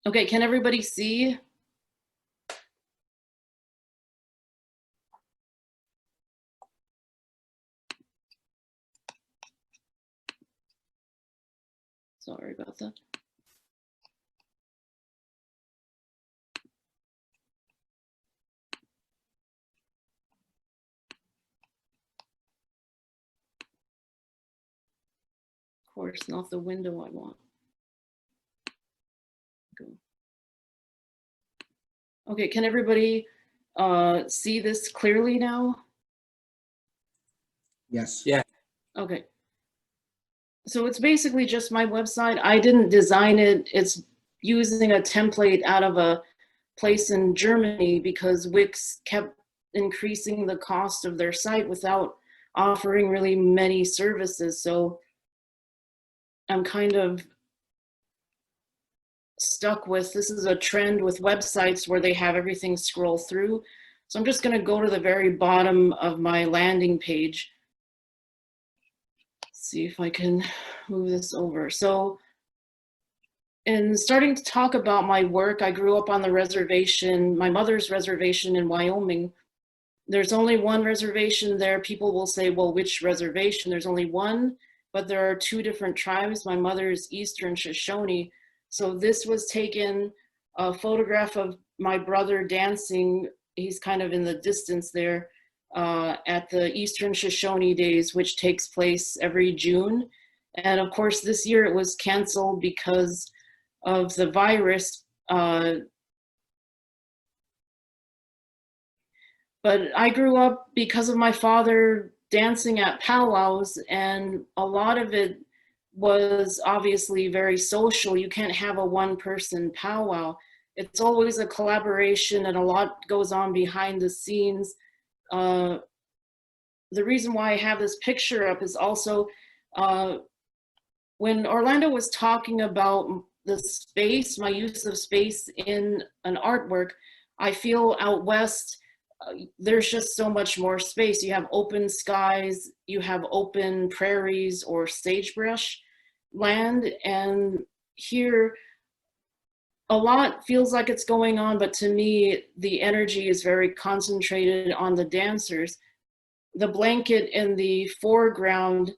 Okay, can everybody see? Sorry about that. Of course, not the window I want. Go. Okay, can everybody see this clearly now? Yes. Yeah. Okay. So it's basically just my website. I didn't design it. It's using a template out of a place in Germany because Wix kept increasing the cost of their site without offering really many services. So I'm kind of stuck with, this is a trend with websites where they have everything scroll through. So I'm just going to go to the very bottom of my landing page. See if I can move this over. So in starting to talk about my work, I grew up on the reservation, my mother's reservation in Wyoming. There's only one reservation there. People will say, well, which reservation? There's only one, but there are two different tribes. My mother's Eastern Shoshone. So this was taken, a photograph of my brother dancing. He's kind of in the distance there at the Eastern Shoshone Days, which takes place every June. And of course, this year it was canceled because of the virus. But I grew up because of my father dancing at powwows, and a lot of it was obviously very social. You can't have a one-person powwow. It's always a collaboration, and a lot goes on behind the scenes. The reason why I have this picture up is also when Orlando was talking about the space, my use of space in an artwork, I feel out west, there's just so much more space. You have open skies, you have open prairies or sagebrush land, and here a lot feels like it's going on, but to me, the energy is very concentrated on the dancers. The blanket in the foreground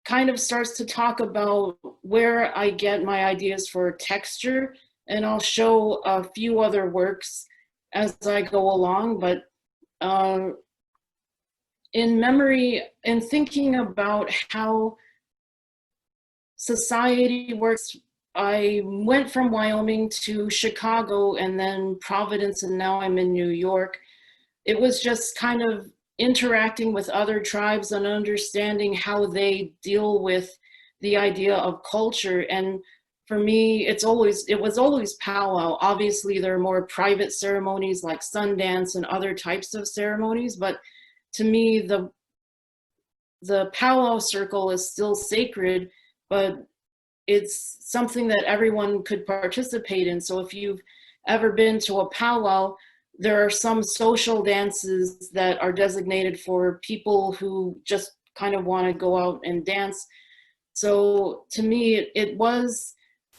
kind of starts to talk about where I get my ideas for texture, and I'll show a few other works as I go along, but in memory and thinking about how society works, I went from Wyoming to Chicago and then Providence, and now I'm in New York. It was just kind of interacting with other tribes and understanding how they deal with the idea of culture. And for me, it was always powwow. Obviously, there are more private ceremonies like Sundance and other types of ceremonies, but to me, the powwow circle is still sacred, but it's something that everyone could participate in. So if you've ever been to a powwow, there are some social dances that are designated for people who just kind of want to go out and dance. So to me,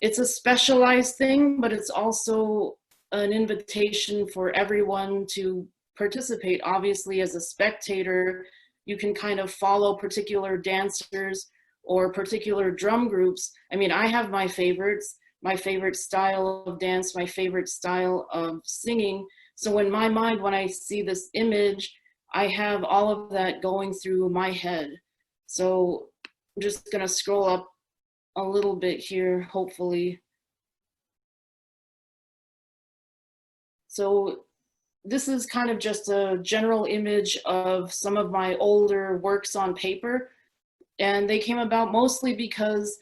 it's a specialized thing, but it's also an invitation for everyone to participate. Obviously, as a spectator, you can kind of follow particular dancers or particular drum groups. I mean, I have my favorites, my favorite style of dance, my favorite style of singing. So in my mind, when I see this image, I have all of that going through my head. So I'm just gonna scroll up a little bit here, hopefully. So this is kind of just a general image of some of my older works on paper. And they came about mostly because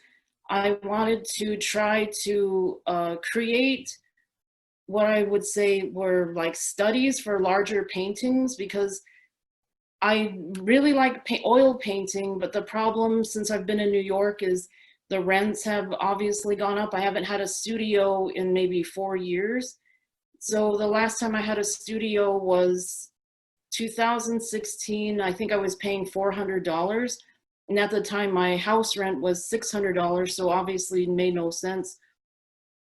I wanted to try to create what I would say were like studies for larger paintings, because I really like oil painting, but the problem since I've been in New York is the rents have obviously gone up. I haven't had a studio in maybe 4 years. So the last time I had a studio was 2016. I think I was paying $400. And at the time my house rent was $600. So obviously it made no sense.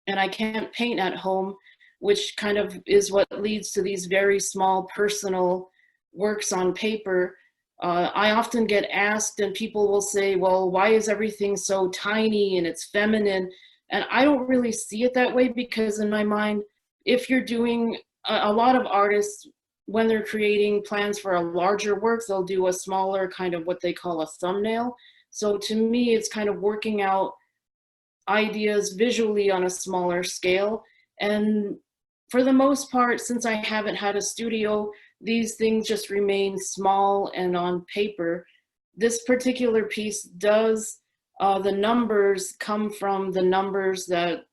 and I can't paint at home, which kind of is what leads to these very small personal works on paper. I often get asked, and people will say, well, why is everything so tiny and it's feminine? And I don't really see it that way, because in my mind, if you're doing a lot of artists, when they're creating plans for a larger work, they'll do a smaller kind of what they call a thumbnail. So to me, it's kind of working out ideas visually on a smaller scale. And for the most part, since I haven't had a studio, these things just remain small and on paper. This particular piece does, the numbers come from the numbers that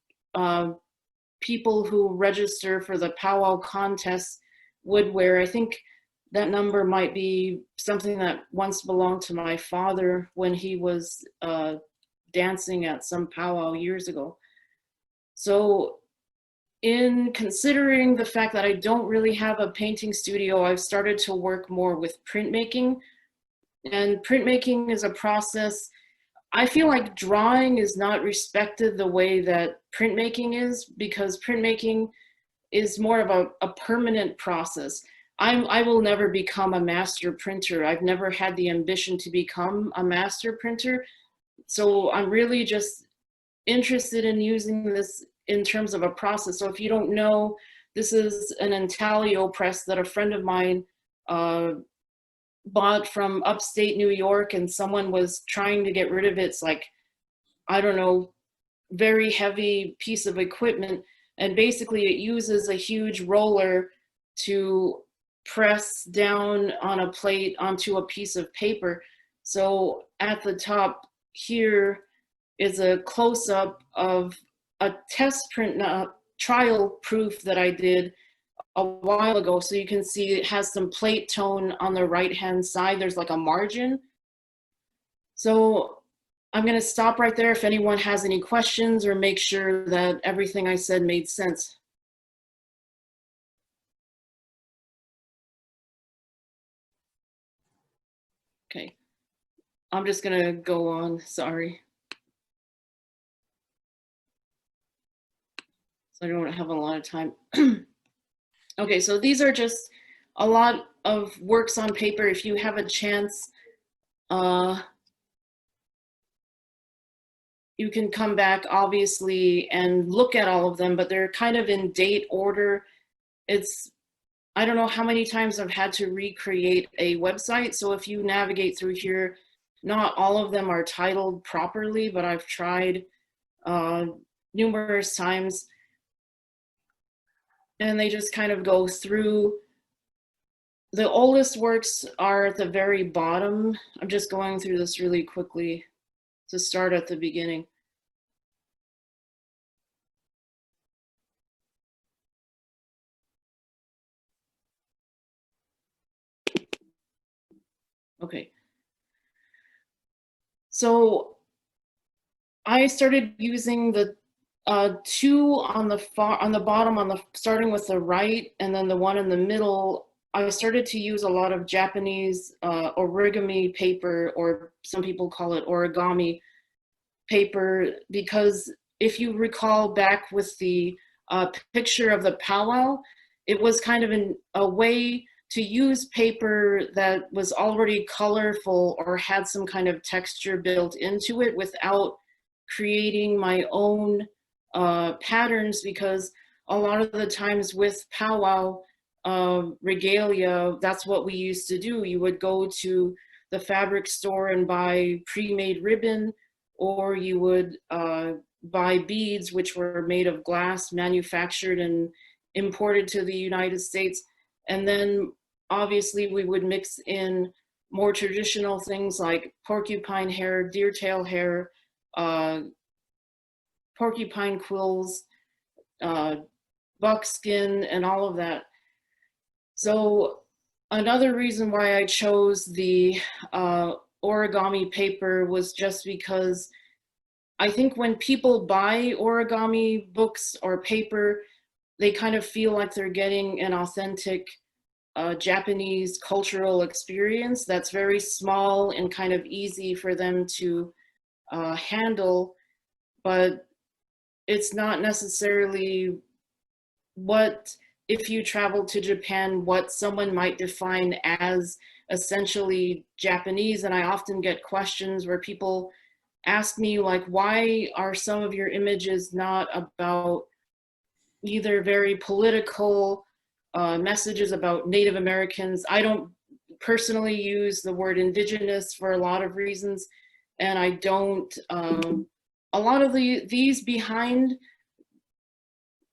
people who register for the powwow contest would wear. I think that number might be something that once belonged to my father when he was dancing at some powwow years ago. So in considering the fact that I don't really have a painting studio, I've started to work more with printmaking. And printmaking is a process, I feel like drawing is not respected the way that printmaking is, because printmaking is more of a permanent process. I will never become a master printer. I've never had the ambition to become a master printer. So I'm really just interested in using this in terms of a process. So if you don't know, this is an intaglio press that a friend of mine bought from upstate New York, and someone was trying to get rid of it. It's like, I don't know, very heavy piece of equipment. And basically it uses a huge roller to press down on a plate onto a piece of paper. So at the top here is a close-up of a test print, trial proof that I did a while ago. So you can see it has some plate tone on the right-hand side. There's like a margin. So I'm going to stop right there if anyone has any questions, or make sure that everything I said made sense. Okay, I'm just going to go on, sorry. So I don't have a lot of time. Okay, so these are just a lot of works on paper. If you have a chance, you can come back obviously and look at all of them, but they're kind of in date order. I don't know how many times I've had to recreate a website. So if you navigate through here, not all of them are titled properly, but I've tried numerous times. And they just kind of go through. The oldest works are at the very bottom. I'm just going through this really quickly to start at the beginning. Okay. So I started using the two on the bottom, starting with the right, and then the one in the middle. I started to use a lot of Japanese origami paper, or some people call it origami paper, because if you recall back with the picture of the powwow, it was kind of a way to use paper that was already colorful or had some kind of texture built into it without creating my own patterns, because a lot of the times with powwow regalia, that's what we used to do. You would go to the fabric store and buy pre-made ribbon, or you would buy beads, which were made of glass, manufactured and imported to the United States. And then obviously we would mix in more traditional things like porcupine hair, deer tail hair, porcupine quills, buckskin, and all of that. So another reason why I chose the origami paper was just because I think when people buy origami books or paper, they kind of feel like they're getting an authentic Japanese cultural experience that's very small and kind of easy for them to handle. But it's not necessarily what, if you travel to Japan, what someone might define as essentially Japanese. And I often get questions where people ask me, like, why are some of your images not about either very political messages about Native Americans? I don't personally use the word indigenous for a lot of reasons, and I don't, a lot of these behind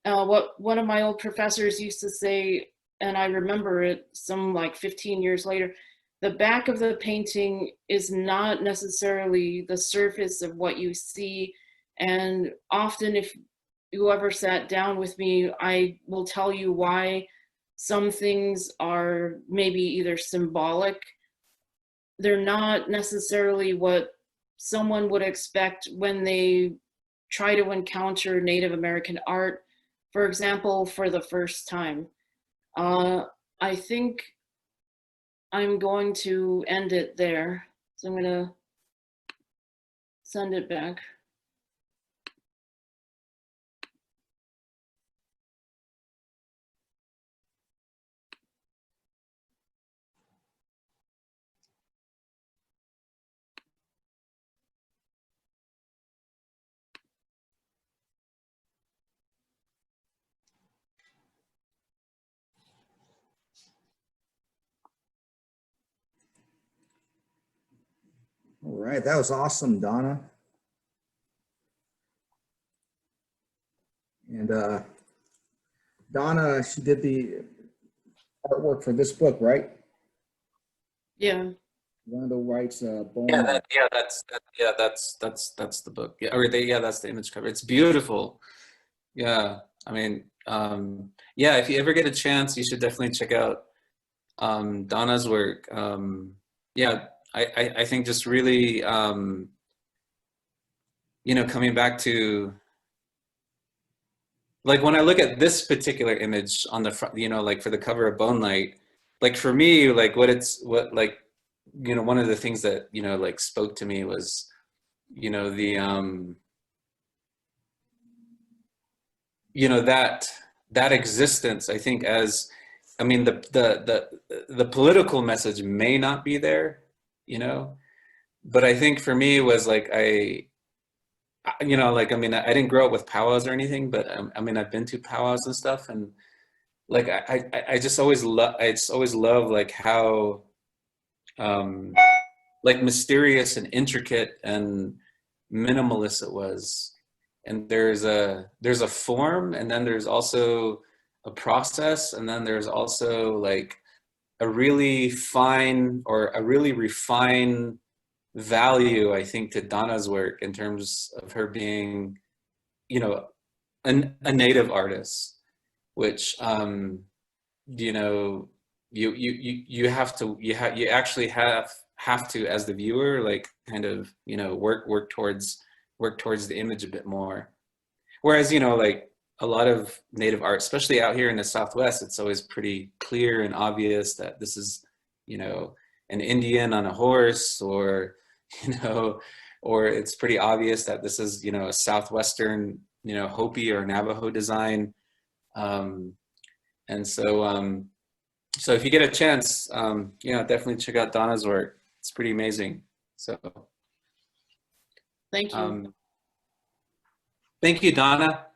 what one of my old professors used to say, and I remember it some like 15 years later, the back of the painting is not necessarily the surface of what you see. And often if whoever sat down with me, I will tell you why some things are maybe either symbolic. They're not necessarily what someone would expect when they try to encounter Native American art, for example, for the first time. I think I'm going to end it there. So I'm going to send it back. All right, that was awesome, Donna. And Donna, she did the artwork for this book, right? Yeah. Randall writes Bone. That's the book. Yeah, or that's the image cover. It's beautiful. Yeah, I mean, yeah, if you ever get a chance, you should definitely check out Donna's work. Yeah, I think just really, you know, coming back to, like, when I look at this particular image on the front, you know, like for the cover of Bone Light, like for me, like like, you know, one of the things that, you know, like spoke to me was, you know, the, you know, that existence, I think, as, I mean, the political message may not be there, you know, but I think for me it was like, you know, like, I mean, I didn't grow up with powwows or anything, but I mean, I've been to powwows and stuff, and like, I just always love like how, like, mysterious and intricate and minimalist it was. And there's a form, and then there's also a process, and then there's also like a really fine or a really refined value, I think, to Donna's work in terms of her being, you know, a native artist, which, you know, you have to, you actually have to, as the viewer, like, kind of, you know, work towards the image a bit more. Whereas, you know, like a lot of native art, especially out here in the Southwest, it's always pretty clear and obvious that this is, you know, an Indian on a horse, or, you know, or it's pretty obvious that this is, you know, a Southwestern, you know, Hopi or Navajo design. And so, so if you get a chance, you know, definitely check out Donna's work. It's pretty amazing. So, Thank you. thank you, Donna.